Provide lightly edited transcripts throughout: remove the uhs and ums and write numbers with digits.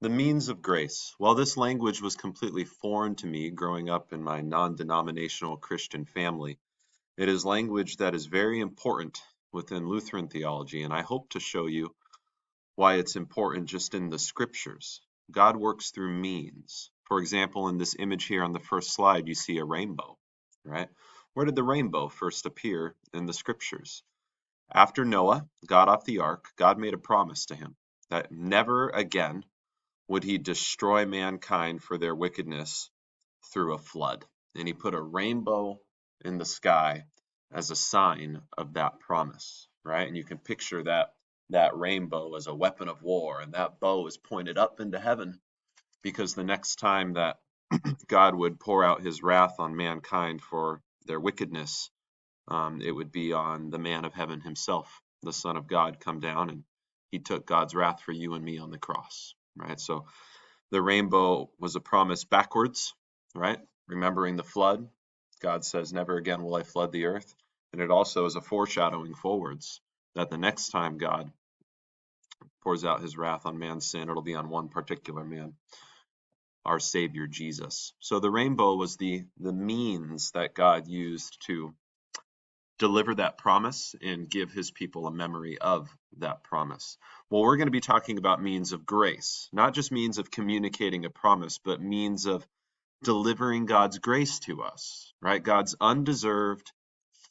The means of grace. While this language was completely foreign to me growing up in my non-denominational Christian family, it is language that is very important within Lutheran theology, and I hope to show you why it's important just in the scriptures. God works through means. For example, in this image here on the first slide, you see a rainbow, right? Where did the rainbow first appear in the scriptures? After Noah got off the ark, God made a promise to him that never again would he destroy mankind for their wickedness through a flood. And he put a rainbow in the sky as a sign of that promise, right? And you can picture that rainbow as a weapon of war, and that bow is pointed up into heaven because the next time that God would pour out his wrath on mankind for their wickedness, it would be on the man of heaven himself, the Son of God, come down, and he took God's wrath for you and me on the cross, right? So the rainbow was a promise backwards, right? Remembering the flood. God says, never again will I flood the earth. And it also is a foreshadowing forwards that the next time God pours out his wrath on man's sin, it'll be on one particular man, our Savior Jesus. So the rainbow was the means that God used to deliver that promise and give his people a memory of that promise. Well, we're going to be talking about means of grace, not just means of communicating a promise, but means of delivering God's grace to us, right? God's undeserved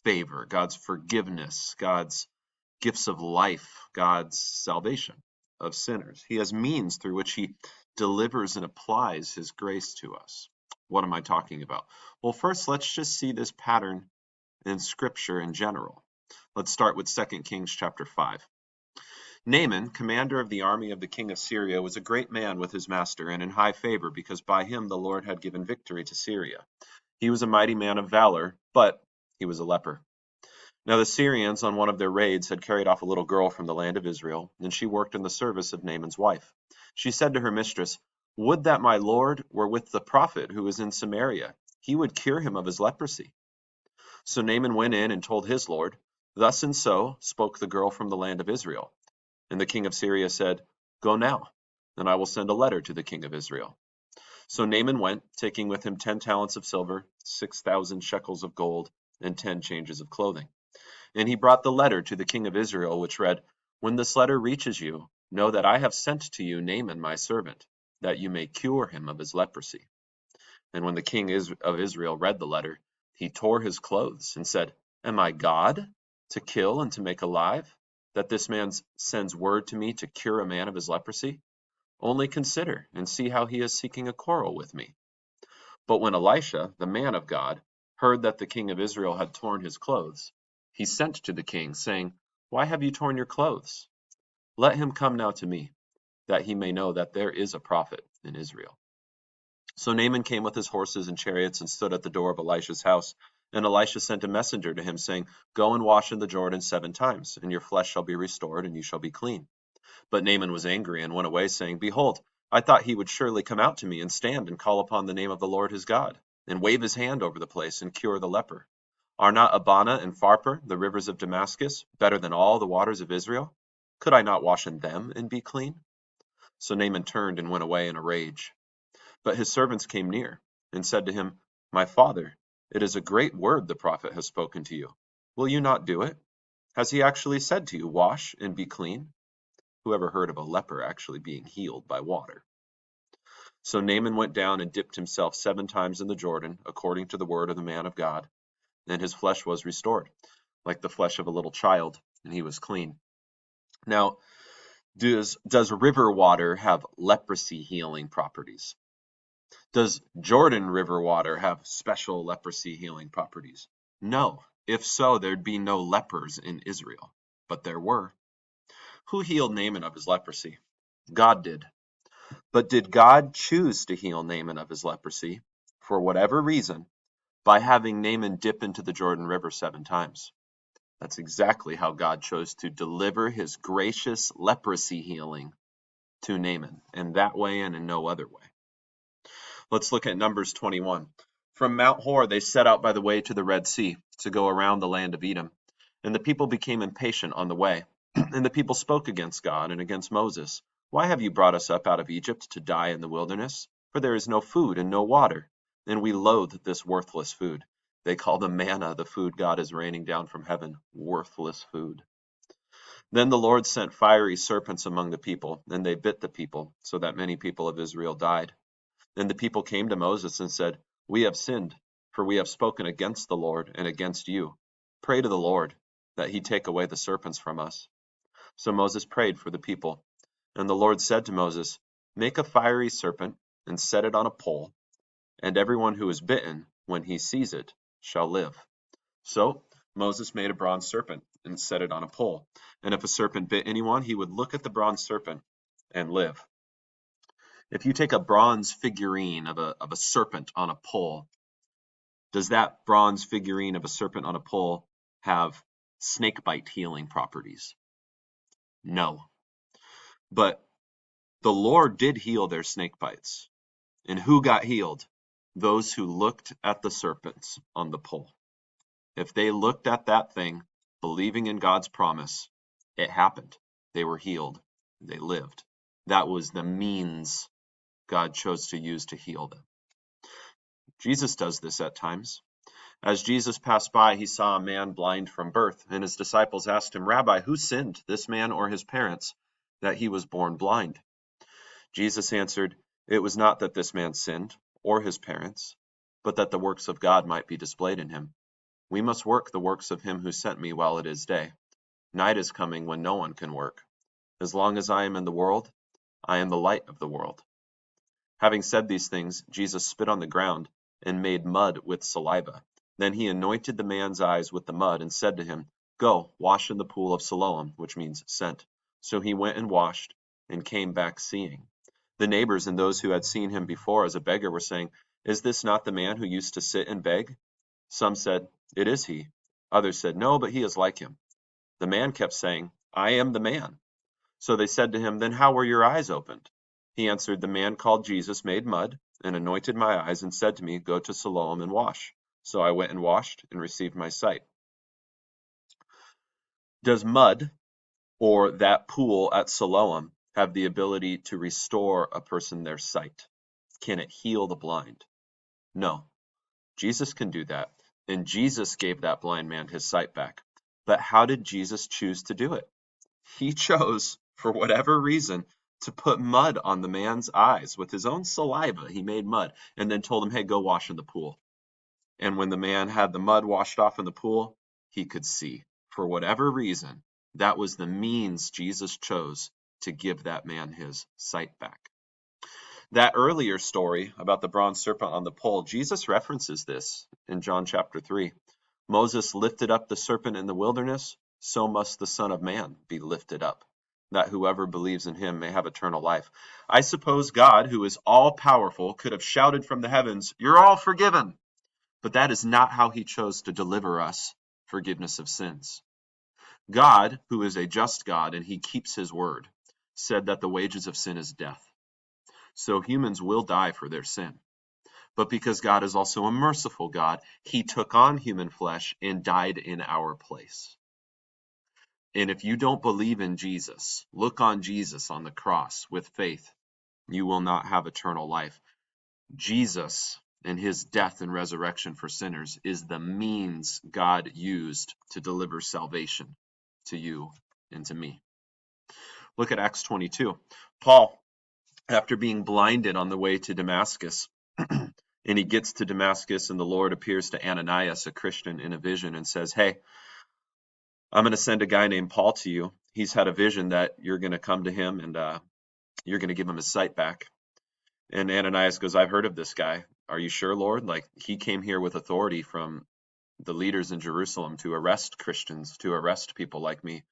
favor, God's forgiveness, God's gifts of life, God's salvation of sinners. He has means through which he delivers and applies his grace to us. What am I talking about? Well, first, let's just see this pattern in Scripture in general. Let's start with 2 Kings chapter 5. Naaman, commander of the army of the king of Syria, was a great man with his master and in high favor, because by him the Lord had given victory to Syria. He was a mighty man of valor, but he was a leper. Now the Syrians, on one of their raids, had carried off a little girl from the land of Israel, and she worked in the service of Naaman's wife. She said to her mistress, "Would that my lord were with the prophet who is in Samaria. He would cure him of his leprosy." So Naaman went in and told his lord, "Thus and so spoke the girl from the land of Israel." And the king of Syria said, "Go now, and I will send a letter to the king of Israel." So Naaman went, taking with him 10 talents of silver, 6,000 shekels of gold, and 10 changes of clothing. And he brought the letter to the king of Israel, which read, "When this letter reaches you, know that I have sent to you Naaman my servant, that you may cure him of his leprosy." And when the king of Israel read the letter, he tore his clothes and said, "Am I God, to kill and to make alive, that this man sends word to me to cure a man of his leprosy? Only consider and see how he is seeking a quarrel with me." But when Elisha, the man of God, heard that the king of Israel had torn his clothes, he sent to the king, saying, "Why have you torn your clothes? Let him come now to me, that he may know that there is a prophet in Israel." So Naaman came with his horses and chariots and stood at the door of Elisha's house. And Elisha sent a messenger to him, saying, "Go and wash in the Jordan 7 times, and your flesh shall be restored, and you shall be clean." But Naaman was angry and went away, saying, "Behold, I thought he would surely come out to me and stand and call upon the name of the Lord his God, and wave his hand over the place and cure the leper. Are not Abana and Pharpar, the rivers of Damascus, better than all the waters of Israel? Could I not wash in them and be clean?" So Naaman turned and went away in a rage. But his servants came near, and said to him, "My father, it is a great word the prophet has spoken to you. Will you not do it? Has he actually said to you, 'Wash and be clean'?" Who ever heard of a leper actually being healed by water? So Naaman went down and dipped himself 7 times in the Jordan, according to the word of the man of God, and his flesh was restored, like the flesh of a little child, and he was clean. Now, does river water have leprosy healing properties? Does Jordan River water have special leprosy healing properties? No. If so, there'd be no lepers in Israel. But there were. Who healed Naaman of his leprosy? God did. But did God choose to heal Naaman of his leprosy, for whatever reason, by having Naaman dip into the Jordan River 7 times? That's exactly how God chose to deliver his gracious leprosy healing to Naaman, and that way and in no other way. Let's look at Numbers 21. From Mount Hor they set out by the way to the Red Sea, to go around the land of Edom. And the people became impatient on the way. And the people spoke against God and against Moses. Why have you brought us up out of Egypt to die in the wilderness? For there is no food and no water, and we loathe this worthless food. They call the manna the food God is raining down from heaven, worthless food. Then the Lord sent fiery serpents among the people, and they bit the people, so that many people of Israel died. Then the people came to Moses and said, We have sinned, for we have spoken against the Lord and against you. Pray to the Lord, that he take away the serpents from us. So Moses prayed for the people. And the Lord said to Moses, Make a fiery serpent, and set it on a pole, and everyone who is bitten, when he sees it, shall live. So Moses made a bronze serpent, and set it on a pole. And if a serpent bit anyone, he would look at the bronze serpent and live. If you take a bronze figurine of a serpent on a pole, does that bronze figurine of a serpent on a pole have snake bite healing properties? No. But the Lord did heal their snake bites. And who got healed? Those who looked at the serpents on the pole. If they looked at that thing, believing in God's promise, it happened. They were healed. They lived. That was the means God chose to use to heal them. Jesus does this at times. As Jesus passed by, he saw a man blind from birth, and his disciples asked him, Rabbi, who sinned, this man or his parents, that he was born blind? Jesus answered, It was not that this man sinned, or his parents, but that the works of God might be displayed in him. We must work the works of him who sent me while it is day. Night is coming when no one can work. As long as I am in the world, I am the light of the world. Having said these things, Jesus spit on the ground and made mud with saliva. Then he anointed the man's eyes with the mud and said to him, Go, wash in the pool of Siloam, which means sent. So he went and washed and came back seeing. The neighbors and those who had seen him before as a beggar were saying, Is this not the man who used to sit and beg? Some said, It is he. Others said, No, but he is like him. The man kept saying, I am the man. So they said to him, Then how were your eyes opened? He answered, The man called Jesus made mud and anointed my eyes and said to me, Go to Siloam and wash. So I went and washed and received my sight. Does mud or that pool at Siloam have the ability to restore a person their sight? Can it heal the blind? No. Jesus can do that. And Jesus gave that blind man his sight back. But how did Jesus choose to do it? He chose, for whatever reason, to put mud on the man's eyes. With his own saliva, he made mud and then told him, Hey, go wash in the pool. And when the man had the mud washed off in the pool, he could see. For whatever reason, that was the means Jesus chose to give that man his sight back. That earlier story about the bronze serpent on the pole, Jesus references this in John chapter 3. Moses lifted up the serpent in the wilderness, so must the Son of Man be lifted up, that whoever believes in him may have eternal life. I suppose God, who is all-powerful, could have shouted from the heavens, You're all forgiven! But that is not how he chose to deliver us forgiveness of sins. God, who is a just God and he keeps his word, said that the wages of sin is death. So humans will die for their sin. But because God is also a merciful God, he took on human flesh and died in our place. And if you don't believe in Jesus, look on Jesus on the cross with faith, you will not have eternal life. Jesus and his death and resurrection for sinners is the means God used to deliver salvation to you and to me. Look at Acts 22. Paul, after being blinded on the way to Damascus, and he gets to Damascus and the Lord appears to Ananias, a Christian, in a vision and says, Hey, I'm going to send a guy named Paul to you. He's had a vision that you're going to come to him and you're going to give him his sight back. And Ananias goes, I've heard of this guy. Are you sure, Lord? Like, he came here with authority from the leaders in Jerusalem to arrest Christians, to arrest people like me.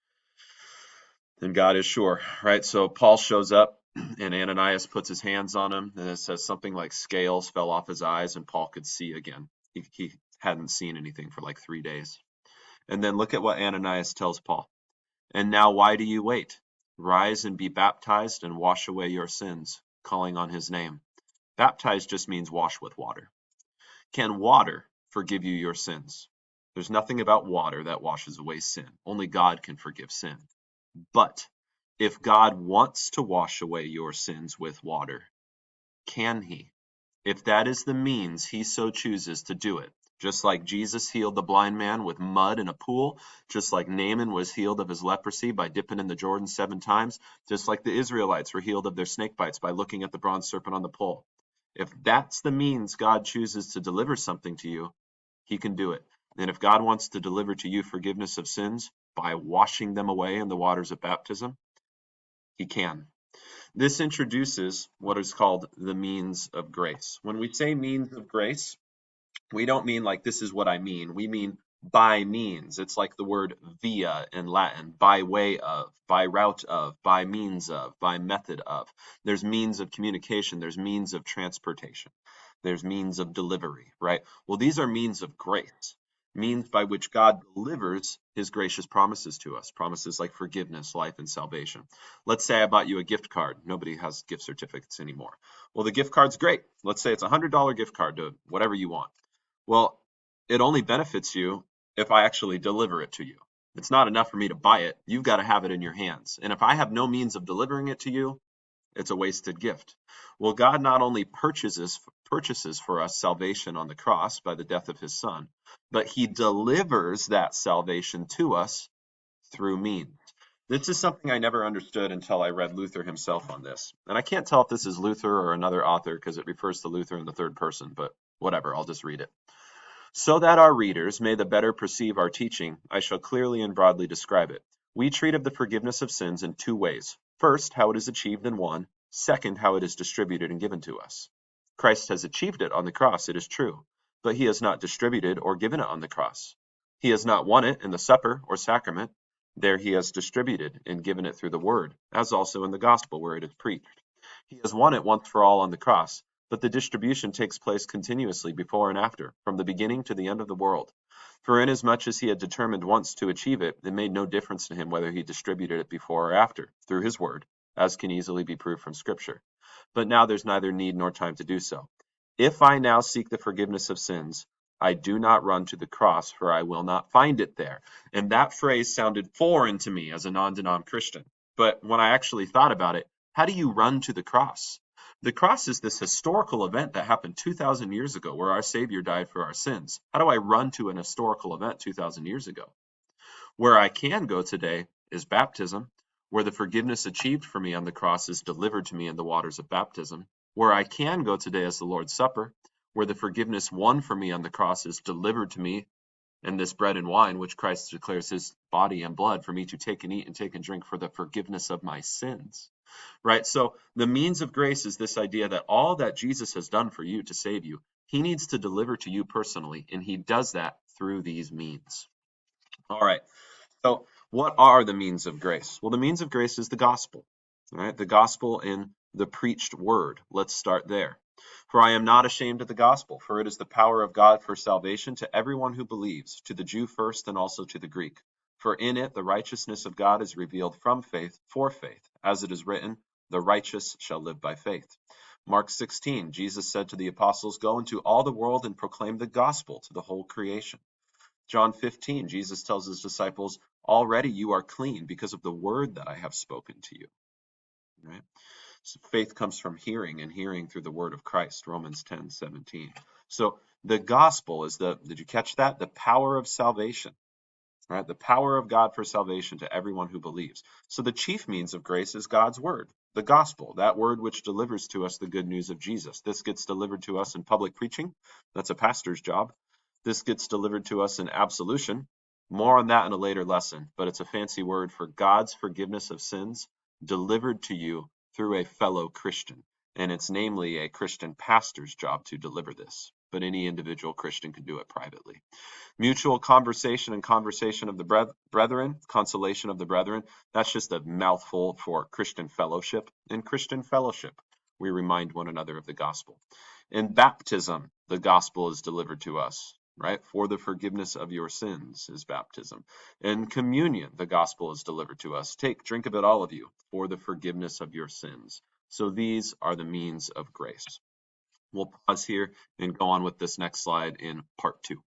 And God is sure, right? So Paul shows up and Ananias puts his hands on him and it says something like scales fell off his eyes and Paul could see again. He hadn't seen anything for like 3 days. And then look at what Ananias tells Paul. And now why do you wait? Rise and be baptized and wash away your sins, calling on his name. Baptized just means wash with water. Can water forgive you your sins? There's nothing about water that washes away sin. Only God can forgive sin. But If God wants to wash away your sins with water, can he? If that is the means he so chooses to do it, just like Jesus healed the blind man with mud in a pool, just like Naaman was healed of his leprosy by dipping in the Jordan 7 times, just like the Israelites were healed of their snake bites by looking at the bronze serpent on the pole. If that's the means God chooses to deliver something to you, he can do it. And if God wants to deliver to you forgiveness of sins by washing them away in the waters of baptism, he can. This introduces what is called the means of grace. When we say means of grace, we don't mean like this is what I mean. We mean by means. It's like the word via in Latin, by way of, by route of, by means of, by method of. There's means of communication, there's means of transportation, there's means of delivery, right? Well, these are means of grace, means by which God delivers his gracious promises to us, promises like forgiveness, life, and salvation. Let's say I bought you a gift card. Nobody has gift certificates anymore. Well, the gift card's great. Let's say it's a $100 gift card to whatever you want. Well, it only benefits you if I actually deliver it to you. It's not enough for me to buy it. You've got to have it in your hands. And if I have no means of delivering it to you, it's a wasted gift. Well, God not only purchases for us salvation on the cross by the death of his son, but he delivers that salvation to us through means. This is something I never understood until I read Luther himself on this. And I can't tell if this is Luther or another author because it refers to Luther in the third person, but whatever, I'll just read it. So that our readers may the better perceive our teaching, I shall clearly and broadly describe it. We treat of the forgiveness of sins in 2 ways. First, how it is achieved in one. Second, how it is distributed and given to us. Christ has achieved it on the cross, it is true, but he has not distributed or given it on the cross. He has not won it in the supper or sacrament. There he has distributed and given it through the word, as also in the gospel where it is preached. He has won it once for all on the cross, but the distribution takes place continuously before and after, from the beginning to the end of the world. For inasmuch as he had determined once to achieve it, it made no difference to him whether he distributed it before or after, through his word, as can easily be proved from Scripture. But now there's neither need nor time to do so. If I now seek the forgiveness of sins, I do not run to the cross, for I will not find it there. And that phrase sounded foreign to me as a non-denom Christian. But when I actually thought about it, how do you run to the cross? The cross is this historical event that happened 2,000 years ago where our Savior died for our sins. How do I run to an historical event 2,000 years ago? Where I can go today is baptism, where the forgiveness achieved for me on the cross is delivered to me in the waters of baptism. Where I can go today is the Lord's Supper, where the forgiveness won for me on the cross is delivered to me in this bread and wine, which Christ declares his body and blood for me to take and eat and take and drink for the forgiveness of my sins. Right? So the means of grace is this idea that all that Jesus has done for you to save you, he needs to deliver to you personally, and he does that through these means. All right. So what are the means of grace? Well, the means of grace is the gospel. All right? The gospel in the preached word. Let's start there. For I am not ashamed of the gospel, for it is the power of God for salvation to everyone who believes, to the Jew first and also to the Greek. For in it the righteousness of God is revealed from faith for faith, as it is written, the righteous shall live by faith. Mark 16, Jesus said to the apostles, go into all the world and proclaim the gospel to the whole creation. John 15, Jesus tells his disciples, already you are clean because of the word that I have spoken to you. Right? So faith comes from hearing, and hearing through the word of Christ, Romans 10:17. So the gospel is did you catch that? The power of salvation, right? The power of God for salvation to everyone who believes. So the chief means of grace is God's word, the gospel, that word which delivers to us the good news of Jesus. This gets delivered to us in public preaching. That's a pastor's job. This gets delivered to us in absolution. More on that in a later lesson, but it's a fancy word for God's forgiveness of sins delivered to you through a fellow Christian. And it's namely a Christian pastor's job to deliver this, but any individual Christian can do it privately. Mutual conversation and conversation of the brethren, consolation of the brethren, that's just a mouthful for Christian fellowship. In Christian fellowship, we remind one another of the gospel. In baptism, the gospel is delivered to us, right? For the forgiveness of your sins is baptism. In communion, the gospel is delivered to us. Take, drink of it, all of you, for the forgiveness of your sins. So these are the means of grace. We'll pause here and go on with this next slide in part 2.